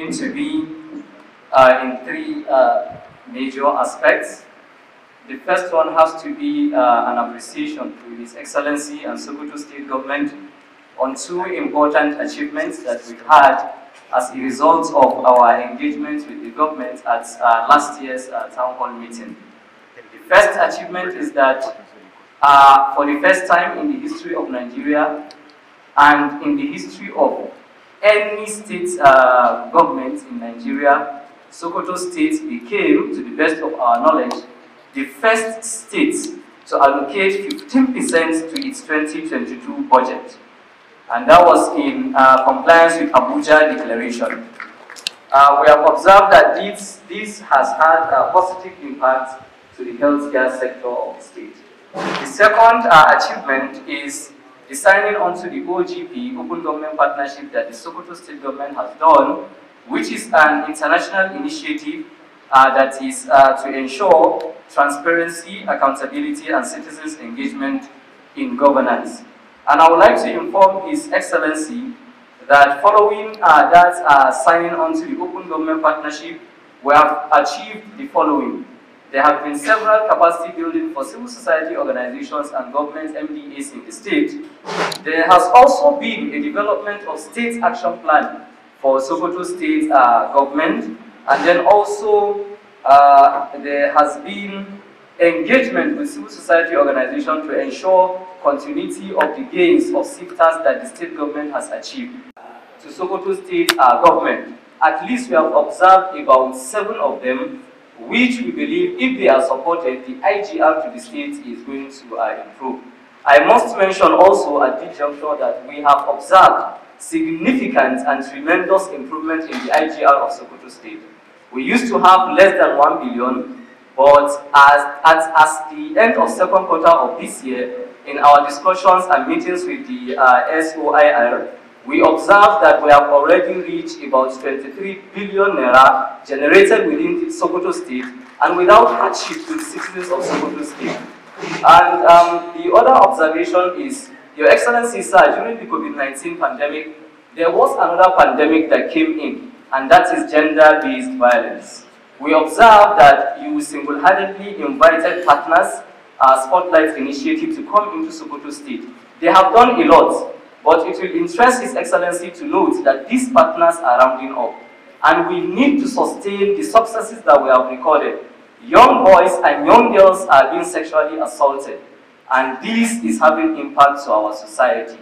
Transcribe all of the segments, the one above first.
going to be in three major aspects. The first one has to be an appreciation to His Excellency and Sokoto State Government on two important achievements that we've had as a result of our engagement with the government at last year's town hall meeting. The first achievement is that for the first time in the history of Nigeria and in the history of any state government in Nigeria, Sokoto State became, to the best of our knowledge, the first state to allocate 15% to its 2022 budget. And that was in compliance with Abuja Declaration. We have observed that this has had a positive impact to the healthcare sector of the state. The second achievement is the signing onto the OGP, Open Government Partnership, that the Sokoto State Government has done, which is an international initiative that is to ensure transparency, accountability, and citizens' engagement in governance. And I would like to inform His Excellency that following that signing onto the Open Government Partnership, we have achieved the following. There have been several capacity building for civil society organizations and government MDAs in the state. There has also been a development of state action plan for Sokoto State government, and then also there has been engagement with civil society organizations to ensure continuity of the gains of sectors that the state government has achieved. To Sokoto State government, at least we have observed about 7 of them, which we believe, if they are supported, the IGR to the state is going to improve. I must mention also at this juncture that we have observed significant and tremendous improvement in the IGR of Sokoto State. We used to have less than 1 billion, but as the end of second quarter of this year, in our discussions and meetings with the SOIR, we observed that we have already reached about 23 billion naira generated within the Sokoto State and without hardship to the citizens of Sokoto State. And the other observation is, Your Excellency, sir, during the COVID-19 pandemic, there was another pandemic that came in, and that is gender-based violence. We observed that you single-handedly invited partners, Spotlight Initiative, to come into Sokoto State. They have done a lot. But it will interest His Excellency to note that these partners are rounding up. And we need to sustain the successes that we have recorded. Young boys and young girls are being sexually assaulted. And this is having impact to our society.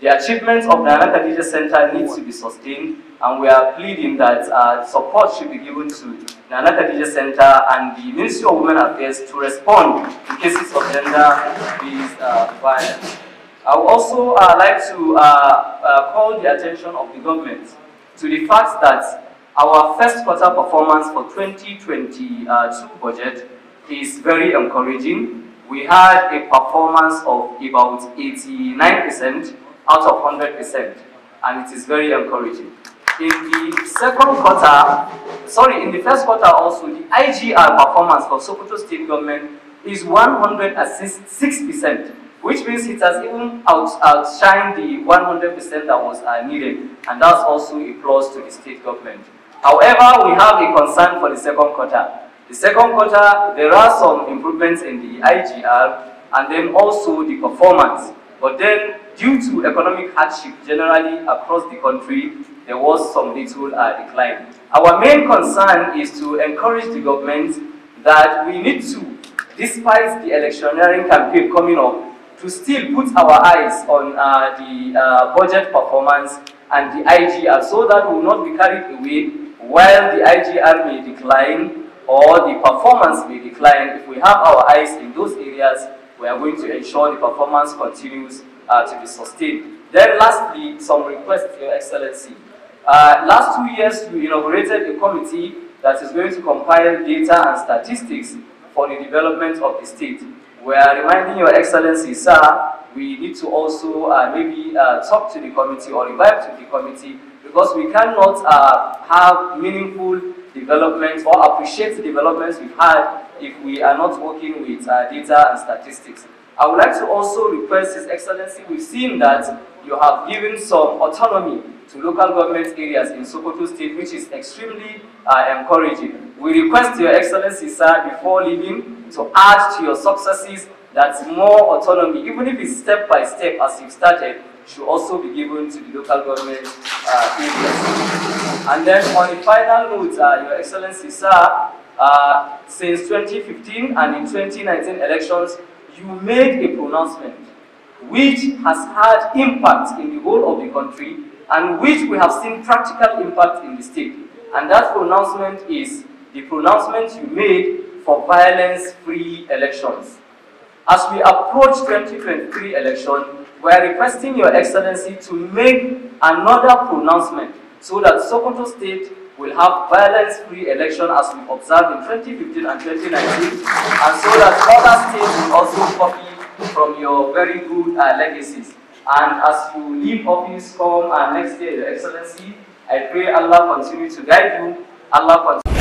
The achievements of the Nana Khadija Center needs to be sustained. And we are pleading that support should be given to Nana Khadija Center and the Ministry of Women Affairs to respond to cases of gender-based violence. I would also like to call the attention of the government to the fact that our first quarter performance for 2022 budget is very encouraging. We had a performance of about 89% out of 100%, and it is very encouraging. In the first quarter also, the IGR performance for Sokoto State Government is 106%. Which means it has even outshined the 100% that was needed, and that's also a plus to the state government. However, we have a concern for the second quarter. The second quarter, there are some improvements in the IGR and then also the performance. But then, due to economic hardship generally across the country, there was some little decline. Our main concern is to encourage the government that we need to, despite the electioneering campaign coming up, to still put our eyes on the budget performance and the IGR, so that we will not be carried away while the IGR may decline or the performance may decline. If we have our eyes in those areas, we are going to ensure the performance continues to be sustained. Then lastly, some requests, Your Excellency. Last 2 years, we inaugurated a committee that is going to compile data and statistics for the development of the state. We are reminding Your Excellency, sir, we need to also maybe talk to the committee or revive to the committee, because we cannot have meaningful development or appreciate the developments we've had if we are not working with data and statistics. I would like to also request His Excellency, we've seen that you have given some autonomy to local government areas in Sokoto State, which is extremely encouraging. We request Your Excellency, sir, before leaving, to add to your successes that more autonomy, even if it's step by step as you've started, should also be given to the local government areas. And then on the final note, Your Excellency, sir, since 2015 and in 2019 elections, you made a pronouncement which has had impact in the whole of the country and which we have seen practical impact in the state. And that pronouncement is the pronouncement you made for violence-free elections. As we approach 2023 election, we are requesting Your Excellency to make another pronouncement so that Sokoto State will have violence-free election as we observed in 2015 and 2019, and so that other states will also copy from your very good legacies. And as you leave office come next year, Your Excellency, I pray Allah continue to guide you. Allah continue